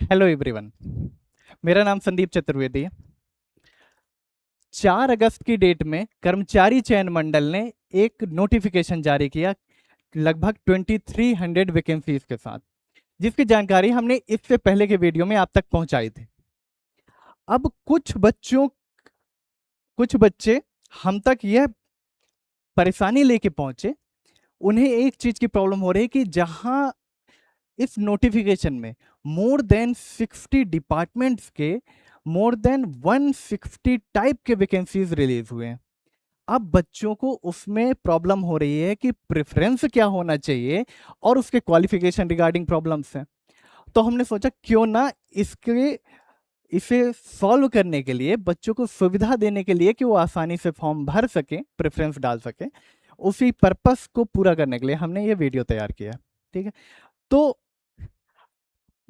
Hello everyone. मेरा नाम संदीप चतुर्वेदी है। 4 अगस्त की डेट में कर्मचारी चयन मंडल ने एक नोटिफिकेशन जारी किया लगभग 2300 वैकेंसीज के साथ, जिसकी जानकारी हमने इससे पहले के वीडियो में आप तक पहुंचाई थी। अब कुछ बच्चे हम तक यह परेशानी लेके पहुंचे, उन्हें एक चीज की प्रॉब्लम हो रही है कि जहां इस नोटिफिकेशन में मोर देन 60 डिपार्टमेंट्स के मोर देन 160 टाइप के वैकेंसीज रिलीज हुए हैं। अब बच्चों को उसमें प्रॉब्लम हो रही है कि प्रेफरेंस क्या होना चाहिए और उसके क्वालिफिकेशन रिगार्डिंग प्रॉब्लम्स हैं। तो हमने सोचा क्यों ना इसे सॉल्व करने के लिए, बच्चों को सुविधा देने के लिए कि वो आसानी से फॉर्म भर सकें, प्रेफरेंस डाल सकें, उसी पर्पस को पूरा करने के लिए हमने ये वीडियो तैयार किया। ठीक है, तो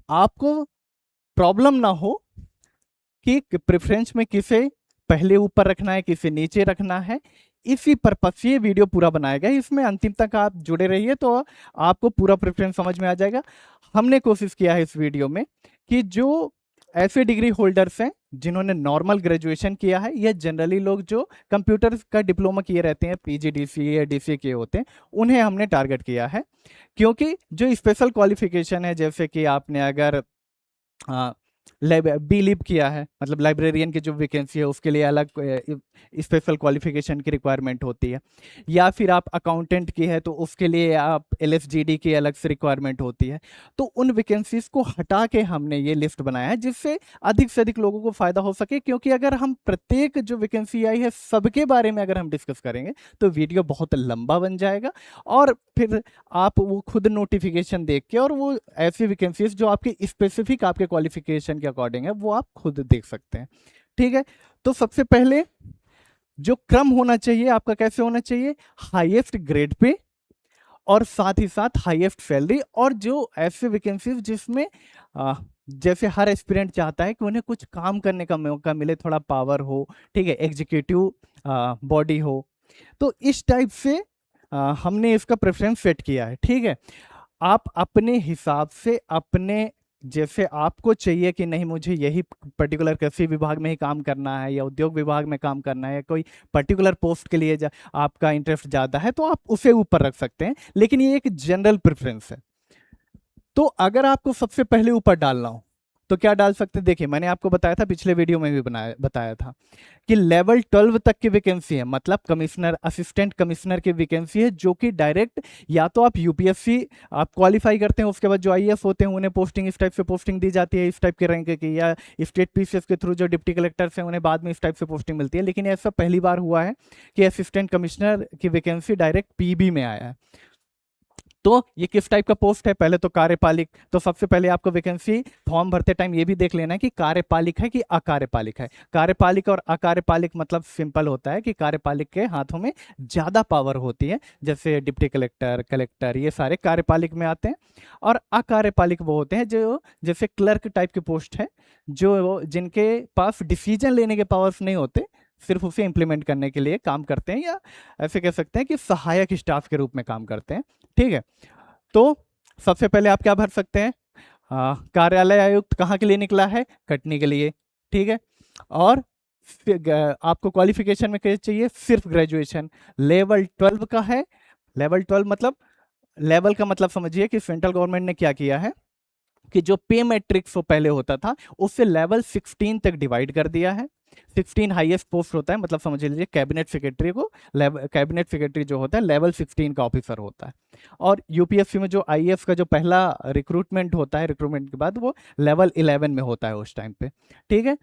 आपको प्रॉब्लम ना हो कि प्रेफरेंस में किसे पहले ऊपर रखना है, किसे नीचे रखना है, इसी पर्पज से ये वीडियो पूरा बनाया गया। इसमें अंतिम तक आप जुड़े रहिए तो आपको पूरा प्रेफरेंस समझ में आ जाएगा। हमने कोशिश किया है इस वीडियो में कि जो ऐसे डिग्री होल्डर्स हैं जिन्होंने नॉर्मल ग्रेजुएशन किया है, या जनरली लोग जो कंप्यूटर का डिप्लोमा किए रहते हैं, पीजीडीसी या डीसी किए होते हैं, उन्हें हमने टारगेट किया है। क्योंकि जो स्पेशल क्वालिफिकेशन है, जैसे कि आपने अगर बी लिब किया है, मतलब लाइब्रेरियन की जो वैकेंसी है उसके लिए अलग स्पेशल क्वालिफिकेशन की रिक्वायरमेंट होती है, या फिर आप अकाउंटेंट की है तो उसके लिए आप एलएसजीडी की अलग से रिक्वायरमेंट होती है। तो उन वैकेंसीज को हटा के हमने ये लिस्ट बनाया है जिससे अधिक से अधिक लोगों को फायदा हो सके। क्योंकि अगर हम प्रत्येक जो वैकेंसी आई है सबके बारे में अगर हम डिस्कस करेंगे तो वीडियो बहुत लंबा बन जाएगा, और फिर आप वो खुद नोटिफिकेशन देख के और वो ऐसी वैकेंसीज जो आपके स्पेसिफिक आपके क्वालिफिकेशन के अकॉर्डिंग है वो आप खुद देख सकते हैं। ठीक है, तो सबसे पहले जो क्रम होना चाहिए आपका कैसे होना चाहिए, हाईएस्ट ग्रेड पे और साथ ही साथ हाईएस्ट सैलरी, और जो ऐसे वैकेंसीज जिसमें जैसे हर एस्पिरेंट चाहता है कि उन्हें कुछ काम करने का मौका मिले, थोड़ा पावर हो, ठीक है, एग्जीक्यूटिव बॉडी हो, तो इस टाइप से हमने इसका प्रेफरेंस सेट किया है। ठीक है, आप अपने हिसाब से, अपने जैसे आपको चाहिए कि नहीं मुझे यही पर्टिकुलर कृषि विभाग में ही काम करना है या उद्योग विभाग में काम करना है या कोई पर्टिकुलर पोस्ट के लिए आपका इंटरेस्ट ज़्यादा है तो आप उसे ऊपर रख सकते हैं, लेकिन ये एक जनरल प्रेफरेंस है। तो अगर आपको सबसे पहले ऊपर डालना हो तो क्या डाल सकते हैं, देखिए मैंने आपको बताया था, पिछले वीडियो में भी बताया था कि लेवल 12 तक की वैकेंसी है, मतलब कमिश्नर, असिस्टेंट कमिश्नर की वैकेंसी है, जो कि डायरेक्ट या तो आप यूपीएससी आप क्वालिफाई करते हैं, उसके बाद जो आईएएस होते हैं उन्हें पोस्टिंग इस टाइप से पोस्टिंग दी जाती है, इस टाइप के रैंक की, या स्टेट पीसीएस के थ्रू जो डिप्टी कलेक्टर्स हैं उन्हें बाद में इस टाइप से पोस्टिंग मिलती है। लेकिन ऐसा पहली बार हुआ है कि असिस्टेंट कमिश्नर की वैकेंसी डायरेक्ट पीबी में आया है। तो ये किस टाइप का पोस्ट है, पहले तो कार्यपालिक। तो सबसे पहले आपको वैकेंसी फॉर्म भरते टाइम ये भी देख लेना है कि कार्यपालिक है कि अकार्यपालिक है। कार्यपालिक और अकार्यपालिक मतलब सिंपल होता है कि कार्यपालिक के हाथों में ज्यादा पावर होती है, जैसे डिप्टी कलेक्टर, कलेक्टर, ये सारे कार्यपालिक में आते हैं। और अकार्यपालिक वो होते हैं जो जैसे क्लर्क टाइप की पोस्ट है, जो जिनके पास डिसीजन लेने के पावर्स नहीं होते, सिर्फ उसे इंप्लीमेंट करने के लिए काम करते हैं, या ऐसे कह सकते हैं कि सहायक स्टाफ के रूप में काम करते हैं। ठीक है, तो सबसे पहले आप क्या भर सकते हैं, कार्यालय आयुक्त कहाँ के लिए निकला है, कटनी के लिए। ठीक है, और आपको क्वालिफिकेशन में क्या चाहिए, सिर्फ ग्रेजुएशन, लेवल 12 का है। लेवल 12 मतलब, लेवल का मतलब समझिए कि सेंट्रल गवर्नमेंट ने क्या किया है कि जो पे मैट्रिक्स वो पहले होता था उससे लेवल 16 तक डिवाइड कर दिया है। 16 हाईएस्ट पोस्ट होता है, मतलब समझ लीजिए कैबिनेट सेक्रेटरी को, कैबिनेट सेक्रेटरी जो होता है लेवल 16 का ऑफिसर होता है। और यूपीएससी में जो आईएएस का जो पहला रिक्रूटमेंट होता है, रिक्रूटमेंट के बाद वो लेवल 11 में होता है उस टाइम पे। ठीक है,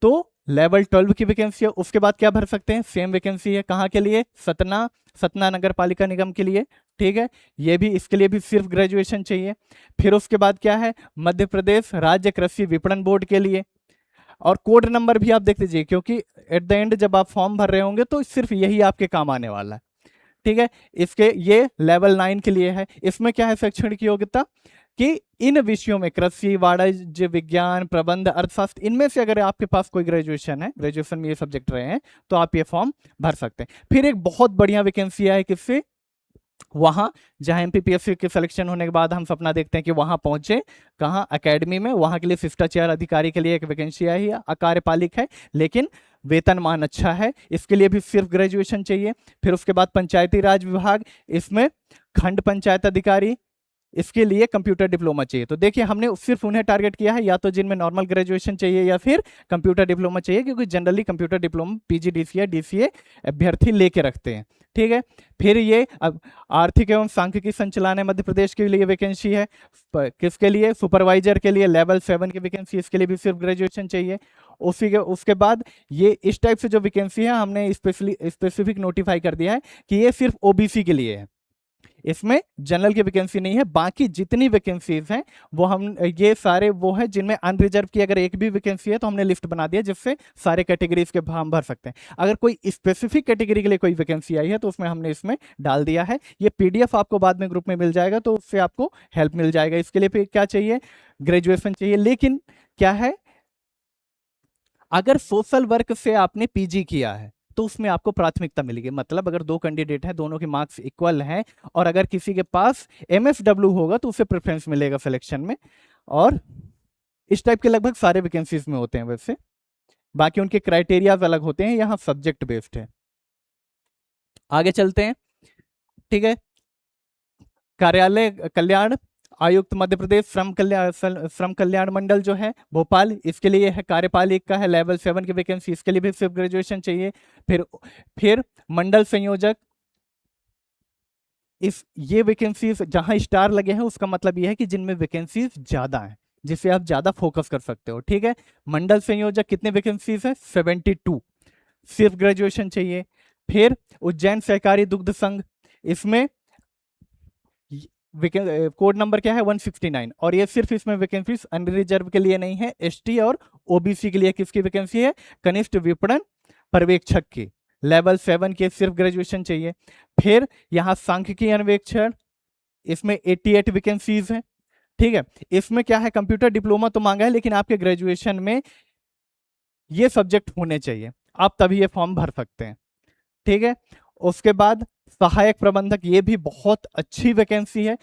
तो लेवल 12 की वैकेंसी है। उसके बाद क्या भर सकते हैं, सेम वैकेंसी है, कहाँ के लिए, सतना, सतना नगर पालिका निगम के लिए। ठीक है, ये भी, इसके लिए भी सिर्फ ग्रेजुएशन चाहिए। फिर उसके बाद क्या है, मध्य प्रदेश राज्य कृषि विपणन बोर्ड के लिए। और कोड नंबर भी आप देख लीजिए, क्योंकि एट द एंड जब आप फॉर्म भर रहे होंगे तो सिर्फ यही आपके काम आने वाला है। ठीक है, इसके ये लेवल 9 के लिए है। इसमें क्या है, शैक्षणिक योग्यता कि इन विषयों में कृषि, वाणिज्य, विज्ञान, प्रबंध, अर्थशास्त्र, इनमें से अगर आपके पास कोई ग्रेजुएशन है, ग्रेजुएशन में ये सब्जेक्ट रहे हैं, तो आप ये फॉर्म भर सकते हैं। फिर एक बहुत बढ़िया वैकेंसी है किससे, वहां जहां एमपीपीएससी के सिलेक्शन होने के बाद हम सपना देखते हैं कि वहां पहुंचे, कहाँ एकेडमी में, वहां के लिए शिष्टाचार अधिकारी के लिए एक वैकेंसी आई है, अकार्यपालिक है, लेकिन वेतनमान अच्छा है, इसके लिए भी सिर्फ ग्रेजुएशन चाहिए। फिर उसके बाद पंचायती राज विभाग, इसमें खंड पंचायत अधिकारी, इसके लिए कंप्यूटर डिप्लोमा चाहिए। तो देखिए हमने सिर्फ उन्हें टारगेट किया है या तो जिनमें नॉर्मल ग्रेजुएशन चाहिए या फिर कंप्यूटर डिप्लोमा चाहिए, क्योंकि generally computer diploma PGDCA DCA अभ्यर्थी लेके रखते हैं। ठीक है, फिर ये अब आर्थिक एवं सांख्यिकी संचालनालय मध्य प्रदेश के लिए वैकेंसी है, किसके लिए, सुपरवाइजर के लिए लेवल 7 की वैकेंसी, इसके लिए भी सिर्फ ग्रेजुएशन चाहिए। उसी के उसके बाद ये इस टाइप से जो वैकेंसी है हमने स्पेसिफिक नोटिफाई कर दिया है कि ये सिर्फ ओबीसी के लिए है, इसमें जनरल की वैकेंसी नहीं है। बाकी जितनी वैकेंसीज हैं वो हम ये सारे वो है जिनमें अनरिजर्व की अगर एक भी वैकेंसी है तो हमने लिस्ट बना दिया, जिससे सारे कैटेगरीज के हम भर सकते हैं। अगर कोई स्पेसिफिक कैटेगरी के लिए कोई वैकेंसी आई है तो उसमें हमने इसमें डाल दिया है। ये पीडीएफ आपको बाद में ग्रुप में मिल जाएगा, तो उससे आपको हेल्प मिल जाएगा। इसके लिए फिर क्या चाहिए, ग्रेजुएशन चाहिए, लेकिन क्या है, अगर सोशल वर्क से आपने पीजी किया है तो उसमें आपको प्राथमिकता मिलेगी। मतलब अगर दो कैंडिडेट हैं, दोनों के मार्क्स इक्वल हैं, और अगर किसी के पास एमएसडब्ल्यू होगा तो उसे प्रेफरेंस मिलेगा सिलेक्शन में। और इस टाइप के लगभग सारे वैकेंसीज में होते हैं वैसे, बाकी उनके क्राइटेरिया अलग होते हैं, यहाँ सब्जेक्ट बेस्ड है। आगे चलते हैं। ठीक है, कार्यालय कल्याण आयुक्त मध्य प्रदेश श्रम कल्याण मंडल जो है भोपाल, इसके लिए है कार्यपालिक का है, लेवल 7 की वैकेंसी, इसके लिए भी सिर्फ ग्रेजुएशन चाहिए। फिर मंडल संयोजक, इस ये वैकेंसीज जहां स्टार लगे हैं उसका मतलब ये है कि जिनमें वैकेंसीज ज्यादा है, जिससे आप ज्यादा फोकस कर सकते हो। ठीक है, मंडल संयोजक कितने वैकेंसीज है, 72, सिर्फ ग्रेजुएशन चाहिए। फिर उज्जैन सहकारी दुग्ध संघ, इसमें कोड नंबर क्या है, 169, और ये सिर्फ इसमें वैकेंसी अनरिजर्व के लिए नहीं है, एसटी और ओबीसी के लिए किसकी वैकेंसी है, कनिष्ठ विपणन पर्यवेक्षक की, लेवल 7 के सिर्फ ग्रेजुएशन चाहिए। फिर यहाँ सांख्यिकी अन्वेक्षण, इसमें 88 वैकेंसीज है। ठीक है, इसमें क्या है, कंप्यूटर डिप्लोमा तो मांगा है, लेकिन आपके ग्रेजुएशन में ये सब्जेक्ट होने चाहिए, आप तभी ये फॉर्म भर सकते हैं। ठीक है, उसके बाद सहायक प्रबंधक, ये भी बहुत अच्छी वैकेंसी है,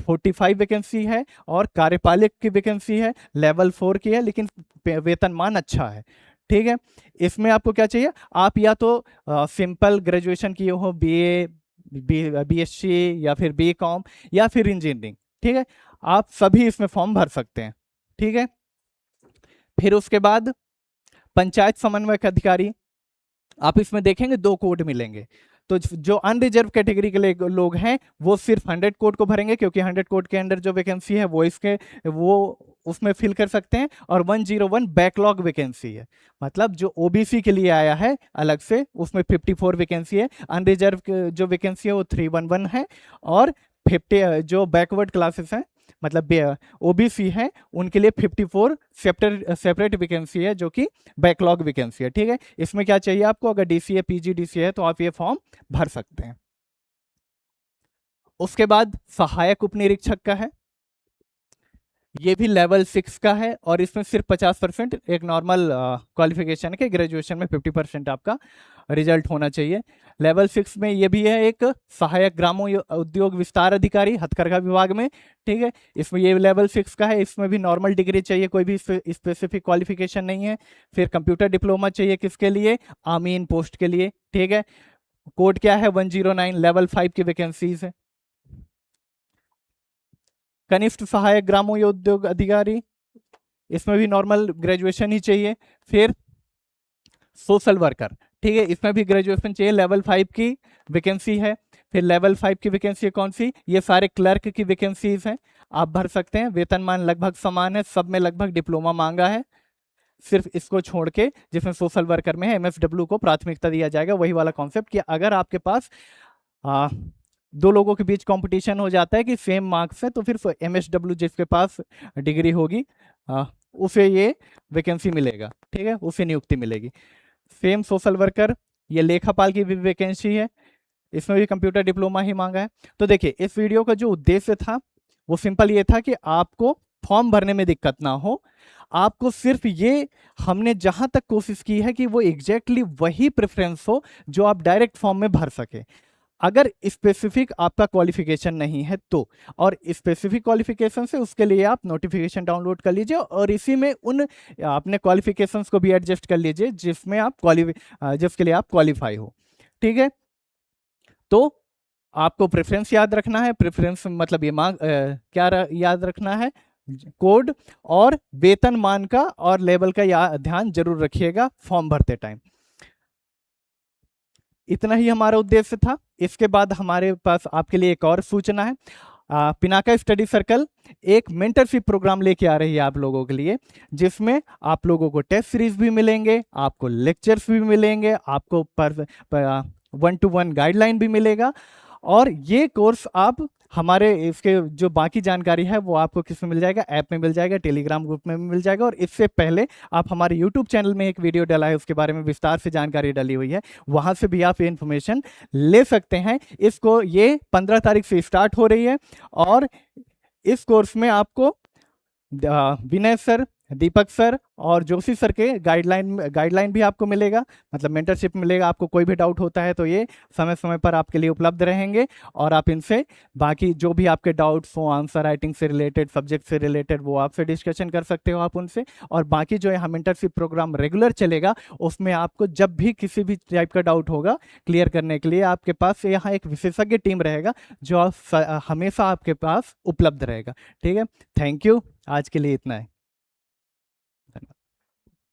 45 वैकेंसी है, और कार्यपालिक की वैकेंसी है, लेवल 4 की है, लेकिन वेतनमान अच्छा है। ठीक है, इसमें आपको क्या चाहिए, आप या तो सिंपल ग्रेजुएशन किए हो, बीए, बीएससी या फिर बीकॉम या फिर इंजीनियरिंग। ठीक है, आप सभी इसमें फॉर्म भर सकते हैं। ठीक है, फिर उसके बाद पंचायत समन्वयक अधिकारी, आप इसमें देखेंगे 2 कोड मिलेंगे। तो जो अनरिजर्व कैटेगरी के लोग हैं वो सिर्फ 100 कोड को भरेंगे, क्योंकि 100 कोड के अंदर जो वैकेंसी है वो उसमें फिल कर सकते हैं, और 101 बैकलॉग वैकेंसी है, मतलब जो ओबीसी के लिए आया है अलग से, उसमें 54 वैकेंसी है। अनरिजर्व जो वैकेंसी है वो 311 है, और 50 जो बैकवर्ड क्लासेस हैं, मतलब ओबीसी है, उनके लिए 54 सेपरेट वैकेंसी है, जो कि बैकलॉग वैकेंसी है। ठीक है, इसमें क्या चाहिए आपको, अगर डीसीए पीजीडीसीए है तो आप ये फॉर्म भर सकते हैं। उसके बाद सहायक उप निरीक्षक का है, ये भी लेवल 6 का है, और इसमें सिर्फ 50% एक नॉर्मल क्वालिफिकेशन के, ग्रेजुएशन में 50% आपका रिजल्ट होना चाहिए। लेवल 6 में ये भी है एक सहायक ग्रामों उद्योग विस्तार अधिकारी हथकरघा विभाग में। ठीक है, इसमें ये लेवल 6 का है, इसमें भी नॉर्मल डिग्री चाहिए, कोई भी स्पेसिफिक क्वालिफिकेशन नहीं है। फिर कंप्यूटर डिप्लोमा चाहिए, किसके लिए, आमीन पोस्ट के लिए। ठीक है, कोड क्या है, 109, लेवल 5 की वैकेंसीज है। कनिष्ठ सहायक ग्रामों उद्योग अधिकारी, इसमें भी नॉर्मल ग्रेजुएशन ही चाहिए। फिर सोशल वर्कर, ठीक है, इसमें भी ग्रेजुएशन चाहिए, लेवल 5 की वैकेंसी है। फिर लेवल 5 की वैकेंसी कौन सी, ये सारे क्लर्क की वैकेंसीज हैं, आप भर सकते हैं। वेतनमान लगभग समान है, सब में लगभग डिप्लोमा मांगा है, सिर्फ इसको छोड़ के जिसमें सोशल वर्कर में है एमएसडब्ल्यू को प्राथमिकता दिया जाएगा। वही वाला कॉन्सेप्ट कि अगर आपके पास दो लोगों के बीच कंपटीशन हो जाता है कि सेम मार्क्स है, तो फिर एमएसडब्ल्यू जिसके पास डिग्री होगी उसे ये वैकेंसी मिलेगा। ठीक है, उसे नियुक्ति मिलेगी। सेम सोशल वर्कर, ये लेखापाल की भी वैकेंसी है, इसमें भी कंप्यूटर डिप्लोमा ही मांगा है। तो देखिए, इस वीडियो का जो उद्देश्य था वो सिंपल ये था कि आपको फॉर्म भरने में दिक्कत ना हो, आपको सिर्फ ये हमने जहां तक कोशिश की है कि वो एग्जैक्टली वही प्रेफरेंस हो जो आप डायरेक्ट फॉर्म में भर सके। अगर स्पेसिफिक आपका क्वालिफिकेशन नहीं है तो, और स्पेसिफिक क्वालिफिकेशन से उसके लिए आप नोटिफिकेशन डाउनलोड कर लीजिए और इसी में उन अपने क्वालिफिकेशंस को भी एडजस्ट कर लीजिए जिसमें आप जिसके लिए आप क्वालिफाई हो। ठीक है, तो आपको प्रेफरेंस याद रखना है। प्रेफरेंस मतलब ये क्या याद रखना है, कोड और वेतन मान का और लेवल का ध्यान जरूर रखिएगा फॉर्म भरते टाइम। इतना ही हमारा उद्देश्य था। इसके बाद हमारे पास आपके लिए एक और सूचना है। पिनाका स्टडी सर्कल एक मेंटरशिप प्रोग्राम लेके आ रही है आप लोगों के लिए, जिसमें आप लोगों को टेस्ट सीरीज भी मिलेंगे, आपको लेक्चर्स भी मिलेंगे, आपको 1-to-1 गाइडलाइन भी मिलेगा। और ये कोर्स आप हमारे इसके जो बाकी जानकारी है वो आपको किस में मिल जाएगा, ऐप में मिल जाएगा, टेलीग्राम ग्रुप में मिल जाएगा। और इससे पहले आप हमारे यूट्यूब चैनल में एक वीडियो डाला है, उसके बारे में विस्तार से जानकारी डाली हुई है, वहां से भी आप ये इन्फॉर्मेशन ले सकते हैं। इसको ये 15 तारीख से स्टार्ट हो रही है और इस कोर्स में आपको विनय सर, दीपक सर और जोशी सर के गाइडलाइन भी आपको मिलेगा, मतलब मेंटरशिप मिलेगा। आपको कोई भी डाउट होता है तो ये समय समय पर आपके लिए उपलब्ध रहेंगे और आप इनसे बाकी जो भी आपके डाउट्स हो, आंसर राइटिंग से रिलेटेड, सब्जेक्ट से रिलेटेड, वो आपसे डिस्कशन कर सकते हो आप उनसे। और बाकी जो यहाँ मेंटरशिप प्रोग्राम रेगुलर चलेगा उसमें आपको जब भी किसी भी टाइप का डाउट होगा क्लियर करने के लिए आपके पास यहाँ एक विशेषज्ञ टीम रहेगा जो हमेशा आपके पास उपलब्ध रहेगा। ठीक है, थैंक यू, आज के लिए इतना है।